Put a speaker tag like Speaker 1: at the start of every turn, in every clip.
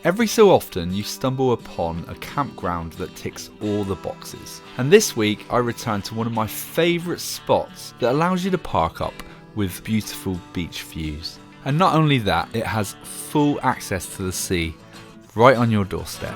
Speaker 1: Every so often you stumble upon a campground that ticks all the boxes. And this week I returned to one of my favourite spots that allows you to park up with beautiful beach views. And not only that, it has full access to the sea right on your doorstep.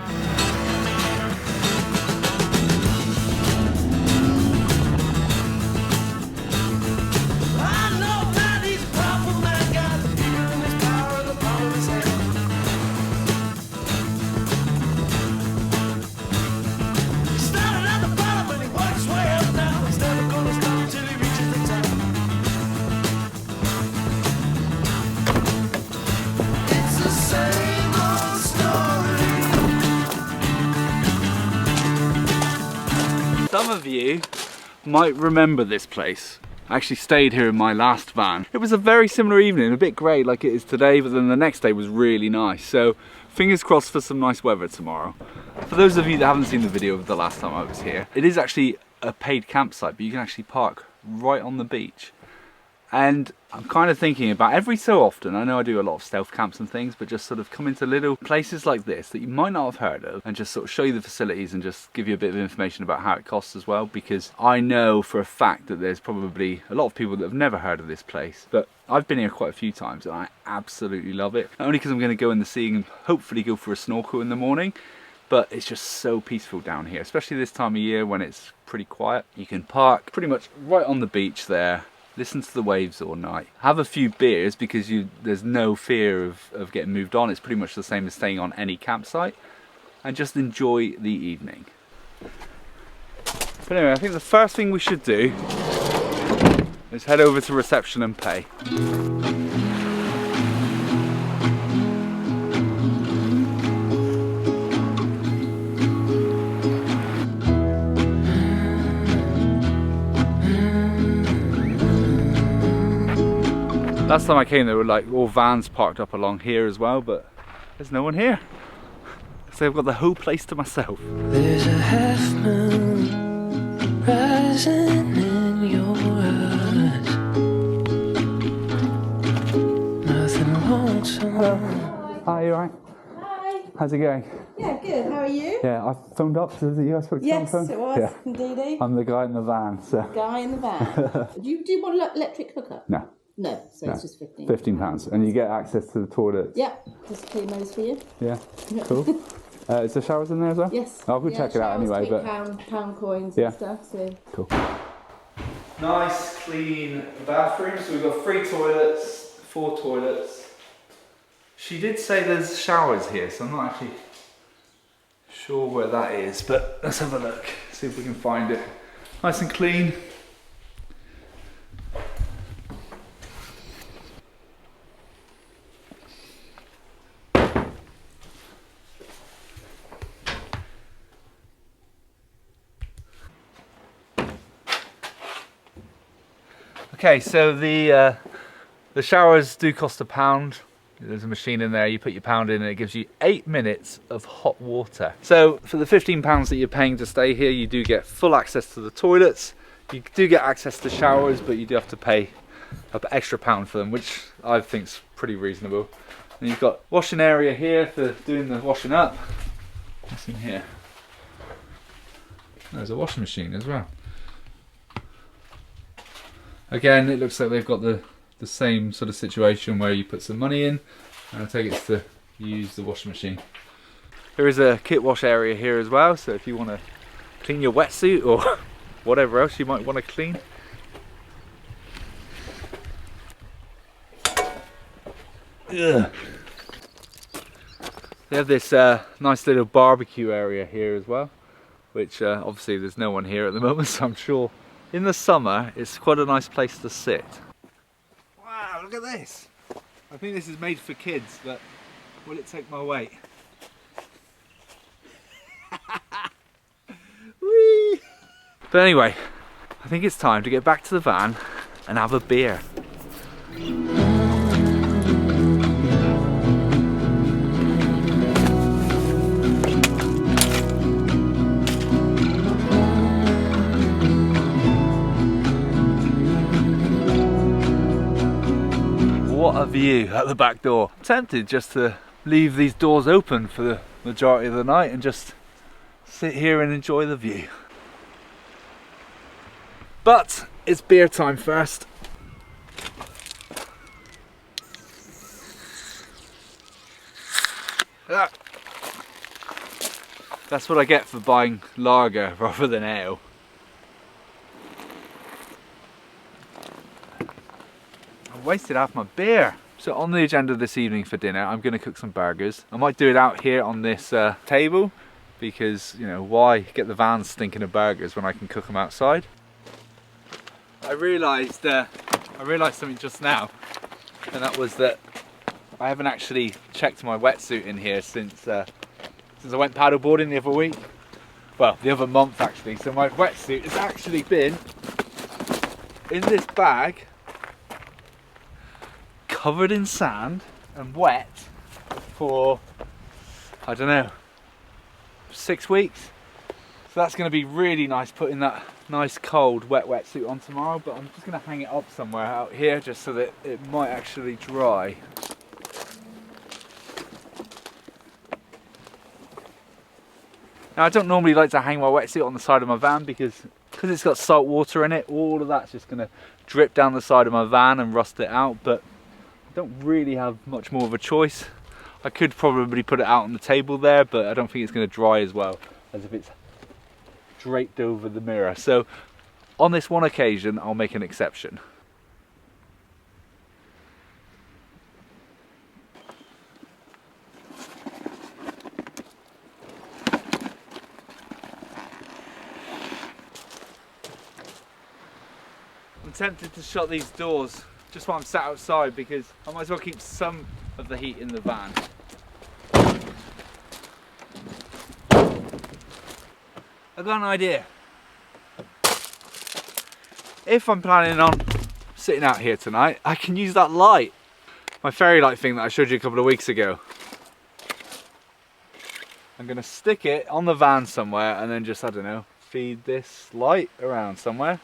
Speaker 1: Some of you might remember this place. I actually stayed here in my last van. It was a very similar evening, a bit grey like it is today, but then the next day was really nice. So fingers crossed for some nice weather tomorrow. For those of you that haven't seen the video of the last time I was here, it is actually a paid campsite, but you can actually park right on the beach. And I'm kind of thinking about every so often, I know I do a lot of stealth camps and things, but just sort of come into little places like this that you might not have heard of and just sort of show you the facilities and just give you a bit of information about how it costs as well, because I know for a fact that there's probably a lot of people that have never heard of this place. But I've been here quite a few times and I absolutely love it. Not only because I'm going to go in the sea and hopefully go for a snorkel in the morning, but it's just so peaceful down here, especially this time of year when it's pretty quiet. You can park pretty much right on the beach there, listen to the waves all night, have a few beers because there's no fear of getting moved on. It's pretty much the same as staying on any campsite, and just enjoy the evening. But anyway, I think the first thing we should do is head over to reception and pay. Last time I came there were like all vans parked up along here as well, but there's no one here. So I've got the whole place to myself. There's a half moon rising in your eyes. Nothing lonesome. Hi, you alright?
Speaker 2: Hi.
Speaker 1: How's it going?
Speaker 2: Yeah, good. How are you?
Speaker 1: Yeah, I phoned up. Was it you I spoke to on the phone?
Speaker 2: Yes, it was.
Speaker 1: Yeah.
Speaker 2: Indeedy.
Speaker 1: I'm the guy in the van, so.
Speaker 2: Guy in the van. Do you want an electric hookup?
Speaker 1: No.
Speaker 2: No, so it's just £15.
Speaker 1: £15, and you get access to the toilets.
Speaker 2: Yeah, just clean those for you.
Speaker 1: Yeah, cool. Is there showers in there as well?
Speaker 2: Yes.
Speaker 1: I'll go check it out anyway. But
Speaker 2: pound coins
Speaker 1: yeah.
Speaker 2: And stuff. So
Speaker 1: cool. Nice, clean bathroom. So we've got 3 toilets, 4 toilets. She did say there's showers here, so I'm not actually sure where that is, but let's have a look. See if we can find it. Nice and clean. Okay, so the showers do cost £1. There's a machine in there, you put your pound in and it gives you 8 minutes of hot water. So for the £15 that you're paying to stay here, you do get full access to the toilets. You do get access to showers, but you do have to pay an extra £1 for them, which I think is pretty reasonable. And you've got washing area here for doing the washing up. What's in here? There's a washing machine as well. Again, it looks like they've got the same sort of situation where you put some money in and I take it to use the washing machine. There is a kit wash area here as well, so if you want to clean your wetsuit or whatever else you might want to clean. Ugh. They have this nice little barbecue area here as well, which obviously there's no one here at the moment, so I'm sure in the summer it's quite a nice place to sit. Wow, look at this! I think this is made for kids, but will it take my weight? Whee! But anyway, I think it's time to get back to the van and have a beer. What a view at the back door. I'm tempted just to leave these doors open for the majority of the night and just sit here and enjoy the view. But it's beer time first. Ah. That's what I get for buying lager rather than ale. I wasted half my beer. So on the agenda this evening for dinner, I'm going to cook some burgers. I might do it out here on this table because, you know, why get the van stinking of burgers when I can cook them outside? I realised something just now, and that was that I haven't actually checked my wetsuit in here since I went paddleboarding the other week. Well, the other month actually. So my wetsuit has actually been in this bag, covered in sand and wet for, I don't know, 6 weeks. So that's going to be really nice putting that nice cold wet wetsuit on tomorrow, but I'm just going to hang it up somewhere out here just so that it might actually dry. Now I don't normally like to hang my wetsuit on the side of my van because it's got salt water in it, all of that's just going to drip down the side of my van and rust it out, but I don't really have much more of a choice. I could probably put it out on the table there, but I don't think it's going to dry as well as if it's draped over the mirror. So on this one occasion I'll make an exception. I'm tempted to shut these doors just while I'm sat outside because I might as well keep some of the heat in the van. I've got an idea. If I'm planning on sitting out here tonight, I can use that light. My fairy light thing that I showed you a couple of weeks ago. I'm going to stick it on the van somewhere and then just, I don't know, feed this light around somewhere.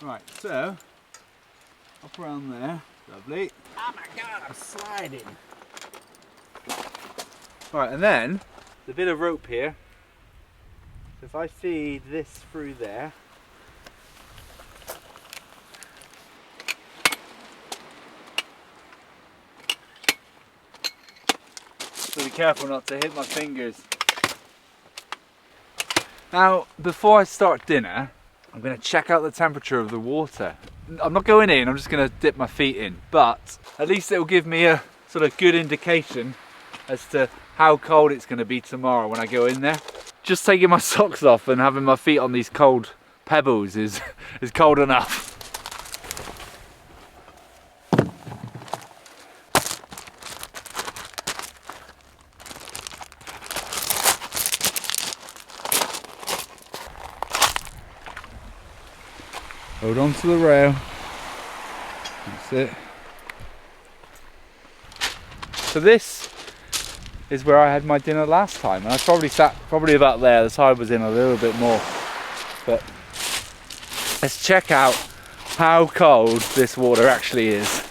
Speaker 1: Right, so, up around there, lovely. Oh my god, I'm sliding. Right, and then, the bit of rope here, so if I feed this through there, so be careful not to hit my fingers. Now, before I start dinner, I'm going to check out the temperature of the water. I'm not going in, I'm just going to dip my feet in, but at least it will give me a sort of good indication as to how cold it's going to be tomorrow when I go in there. Just taking my socks off and having my feet on these cold pebbles is cold enough. Hold on to the rail. That's it. So this is where I had my dinner last time, and I probably sat about there. The tide was in a little bit more, but let's check out how cold this water actually is.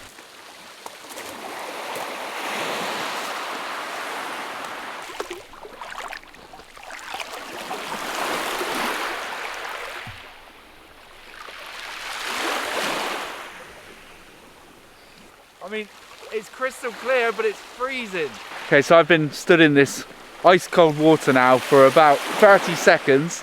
Speaker 1: I mean, it's crystal clear, but it's freezing. Okay, so I've been stood in this ice cold water now for about 30 seconds,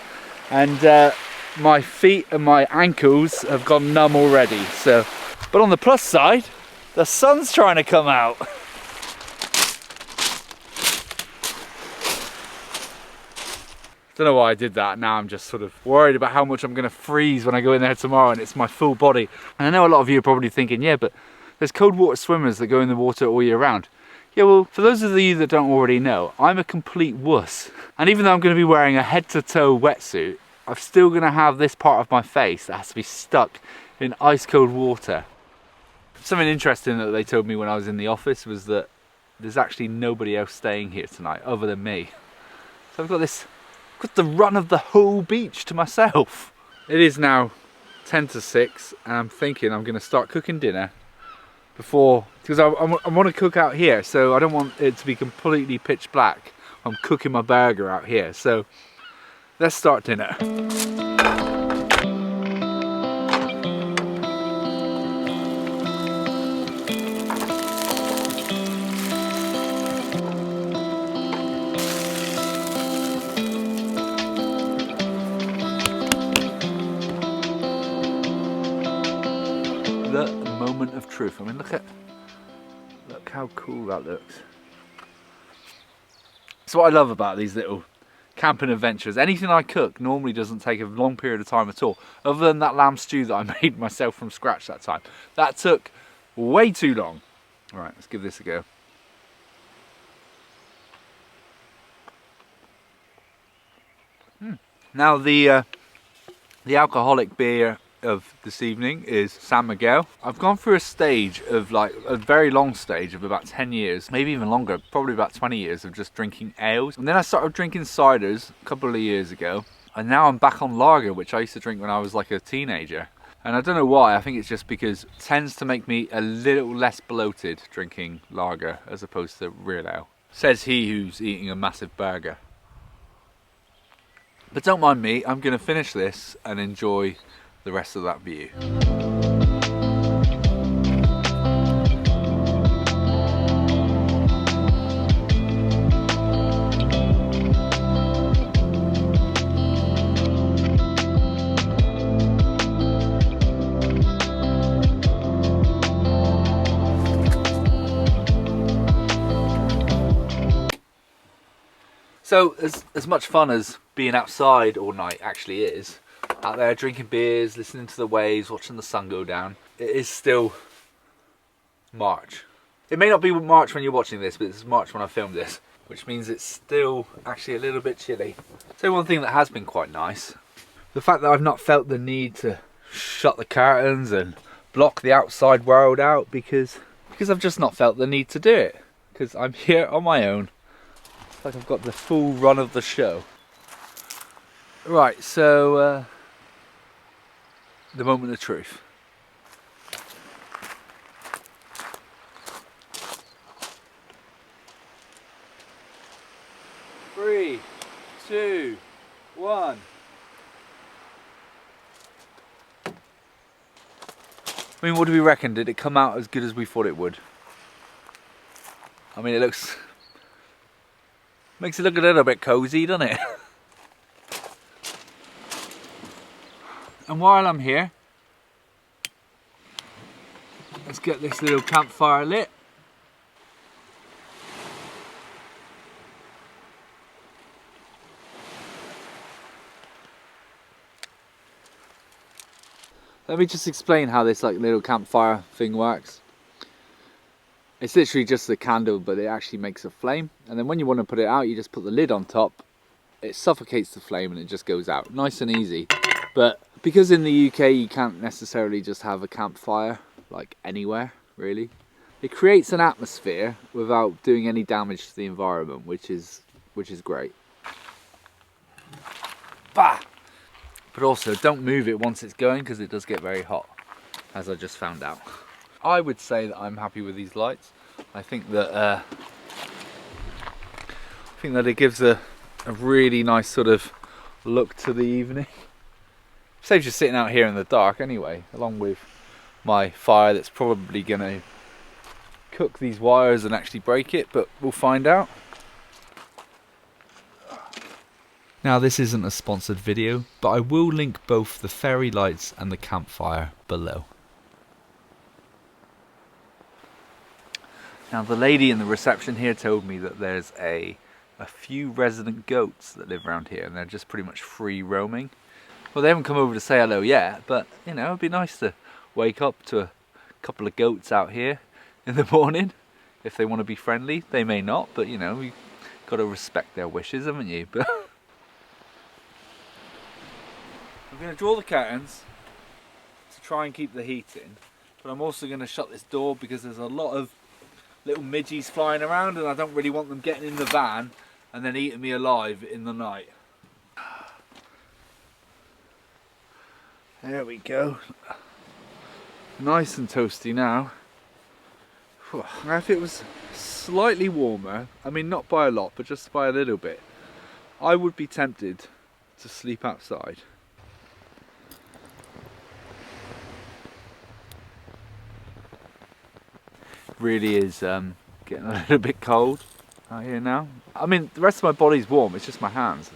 Speaker 1: and my feet and my ankles have gone numb already. So, but on the plus side, the sun's trying to come out. Don't know why I did that. Now I'm just sort of worried about how much I'm going to freeze when I go in there tomorrow and it's my full body. And I know a lot of you are probably thinking, yeah, but there's cold water swimmers that go in the water all year round. Yeah, well, for those of you that don't already know, I'm a complete wuss. And even though I'm going to be wearing a head-to-toe wetsuit, I'm still going to have this part of my face that has to be stuck in ice-cold water. Something interesting that they told me when I was in the office was that there's actually nobody else staying here tonight other than me. So I've got the run of the whole beach to myself. It is now 10 to 6, and I'm thinking I'm going to start cooking dinner. before, because I want to cook out here, so I don't want it to be completely pitch black. I'm cooking my burger out here, so let's start dinner. The moment of truth. I mean, look how cool that looks. That's what I love about these little camping adventures. Anything I cook normally doesn't take a long period of time at all, other than that lamb stew that I made myself from scratch that time. That took way too long. All right, let's give this a go. Now the alcoholic beer of this evening is San Miguel. I've gone through a stage of, like, a very long stage of about 10 years, maybe even longer, probably about 20 years of just drinking ales. And then I started drinking ciders a couple of years ago, and now I'm back on lager, which I used to drink when I was like a teenager. And I don't know why, I think it's just because it tends to make me a little less bloated drinking lager as opposed to real ale. Says he who's eating a massive burger. But don't mind me, I'm going to finish this and enjoy the rest of that view. So as much fun as being outside all night actually is, out there drinking beers, listening to the waves, watching the sun go down, it is still March. It may not be March when you're watching this, but it's March when I filmed this, which means it's still actually a little bit chilly. So one thing that has been quite nice, the fact that I've not felt the need to shut the curtains and block the outside world out, because I've just not felt the need to do it, because I'm here on my own. It's like I've got the full run of the show. Right, so the moment of truth. Three, two, one. I mean, what do we reckon? Did it come out as good as we thought it would? I mean, it makes it look a little bit cozy, doesn't it? And while I'm here, let's get this little campfire lit. Let me just explain how this little campfire thing works. It's literally just a candle, but it actually makes a flame. And then when you want to put it out, you just put the lid on top. It suffocates the flame and it just goes out. Nice and easy. But because in the UK you can't necessarily just have a campfire like anywhere really, it creates an atmosphere without doing any damage to the environment, which is great. Bah! But also don't move it once it's going, because it does get very hot, as I just found out. I would say that I'm happy with these lights. I think that it gives a really nice sort of look to the evening. Saves you sitting out here in the dark anyway, along with my fire that's probably going to cook these wires and actually break it, but we'll find out. Now, this isn't a sponsored video, but I will link both the fairy lights and the campfire below. Now, the lady in the reception here told me that there's a few resident goats that live around here, and they're just pretty much free roaming. Well, they haven't come over to say hello yet, but you know, it'd be nice to wake up to a couple of goats out here in the morning. If they want to be friendly, they may not, but you know, you've got to respect their wishes, haven't you? But I'm going to draw the curtains to try and keep the heat in, but I'm also going to shut this door because there's a lot of little midgies flying around and I don't really want them getting in the van and then eating me alive in the night. There we go. Nice and toasty now. Now if it was slightly warmer, I mean not by a lot, but just by a little bit, I would be tempted to sleep outside. Really is getting a little bit cold out here now. I mean, the rest of my body's warm, it's just my hands.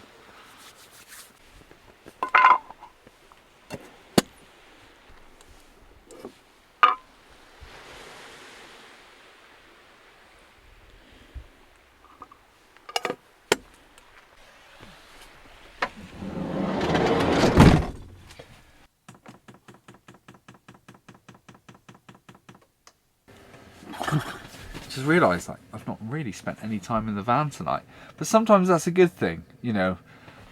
Speaker 1: Just realised like I've not really spent any time in the van tonight, but sometimes that's a good thing, you know,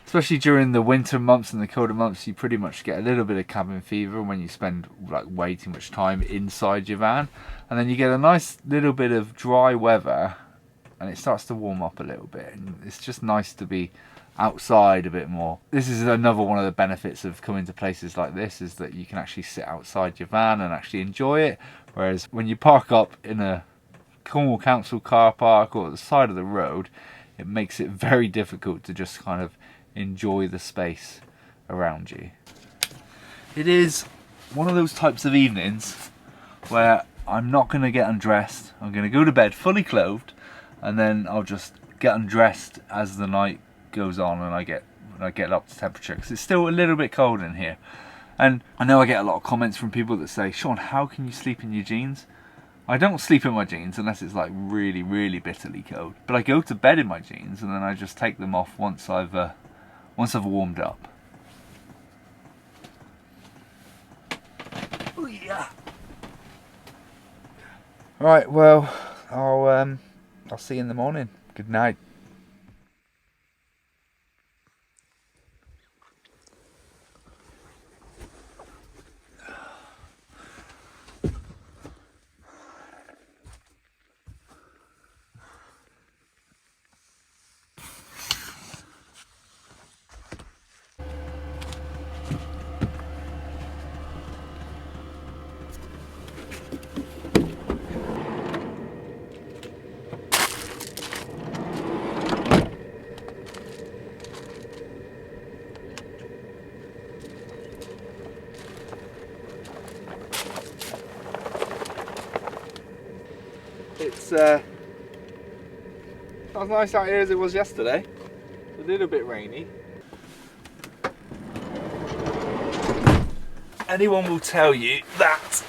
Speaker 1: especially during the winter months and the colder months. You pretty much get a little bit of cabin fever when you spend like way too much time inside your van, and then you get a nice little bit of dry weather and it starts to warm up a little bit, and it's just nice to be outside a bit more. This is another one of the benefits of coming to places like this, is that you can actually sit outside your van and actually enjoy it, whereas when you park up in a Cornwall Council car park or at the side of the road, it makes it very difficult to just kind of enjoy the space around you. It is one of those types of evenings where I'm not going to get undressed. I'm going to go to bed fully clothed, and then I'll just get undressed as the night goes on and I get up to temperature, because it's still a little bit cold in here. And I know I get a lot of comments from people that say, Sean, how can you sleep in your jeans? I don't sleep in my jeans unless it's like really, really bitterly cold. But I go to bed in my jeans and then I just take them off once I've warmed up. Oh yeah. Right, well, I'll see you in the morning. Good night. It's not as nice out here as it was yesterday. It's a little bit rainy. Anyone will tell you that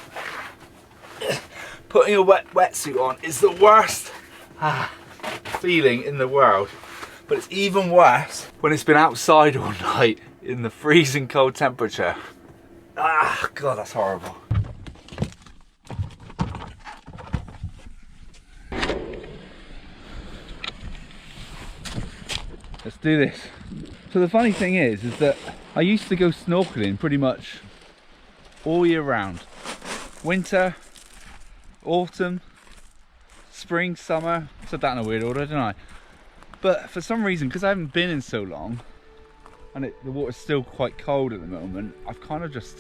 Speaker 1: putting a wet wetsuit on is the worst feeling in the world. But it's even worse when it's been outside all night in the freezing cold temperature. Ah, God, that's horrible. Let's do this. So the funny thing is that I used to go snorkeling pretty much all year round. Winter, autumn, spring, summer. I said that in a weird order, didn't I? But for some reason, because I haven't been in so long, and the water's still quite cold at the moment, I've kind of just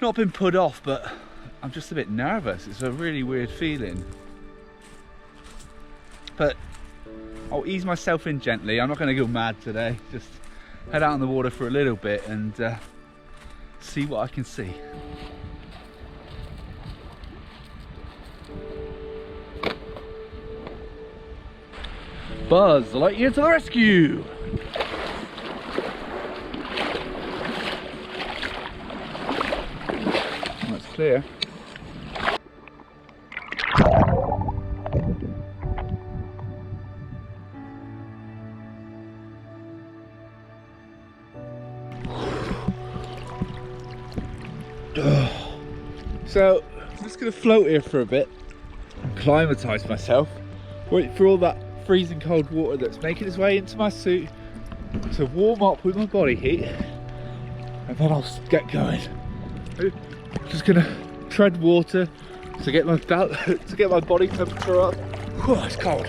Speaker 1: not been put off, but I'm just a bit nervous. It's a really weird feeling. But I'll ease myself in gently. I'm not going to go mad today. Just head out on the water for a little bit and see what I can see. Buzz Lightyear to the rescue! That's clear. So I'm just going to float here for a bit, acclimatise myself, wait for all that freezing cold water that's making its way into my suit to warm up with my body heat, and then I'll get going. I'm just going to tread water to get my body temperature up. Whew, it's cold.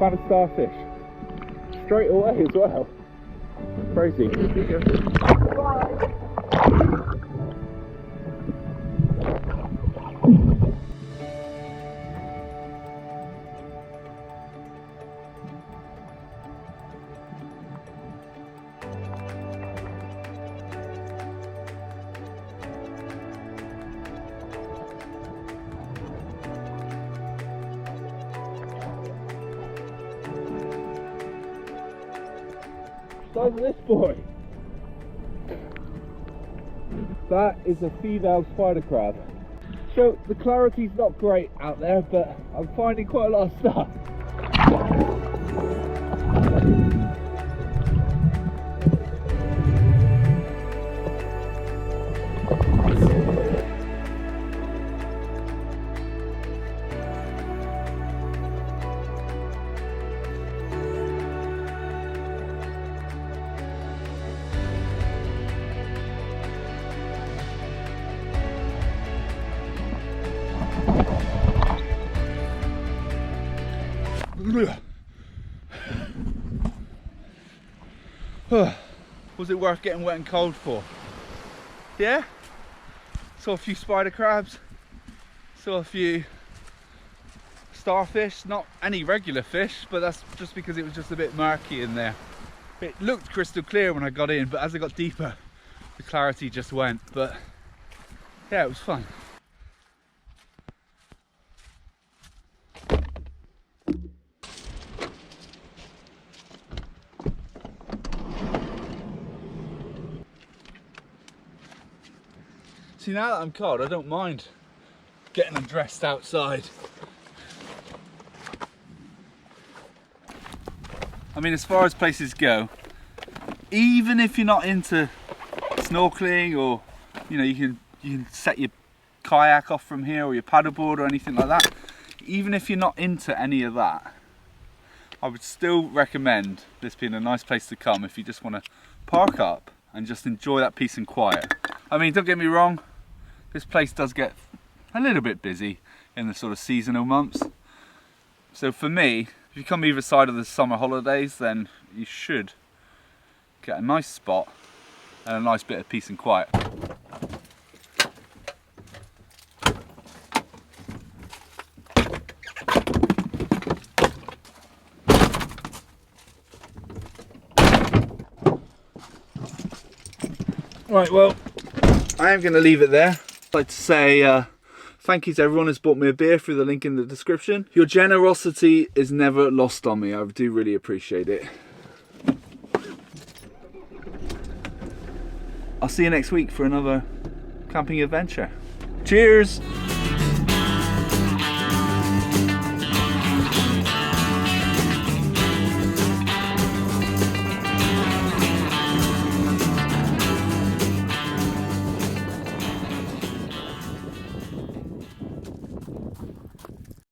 Speaker 1: Found a starfish. Straight away as well. Crazy. Size of this boy. That is a female spider crab. So the clarity's not great out there, but I'm finding quite a lot of stuff. Was it worth getting wet and cold for? Yeah? Saw a few spider crabs, saw a few starfish, not any regular fish, but that's just because it was just a bit murky in there. It looked crystal clear when I got in, but as I got deeper, the clarity just went. But yeah, it was fun. See, now that I'm cold, I don't mind getting undressed outside. I mean, as far as places go, even if you're not into snorkeling, or you know, you can set your kayak off from here, or your paddleboard or anything like that, even if you're not into any of that, I would still recommend this being a nice place to come if you just want to park up and just enjoy that peace and quiet. I mean, don't get me wrong, this place does get a little bit busy in the sort of seasonal months. So for me, if you come either side of the summer holidays, then you should get a nice spot and a nice bit of peace and quiet. Right, well, I am going to leave it there. I'd like to say thank you to everyone who's bought me a beer through the link in the description. Your generosity is never lost on me. I do really appreciate it. I'll see you next week for another camping adventure. Cheers!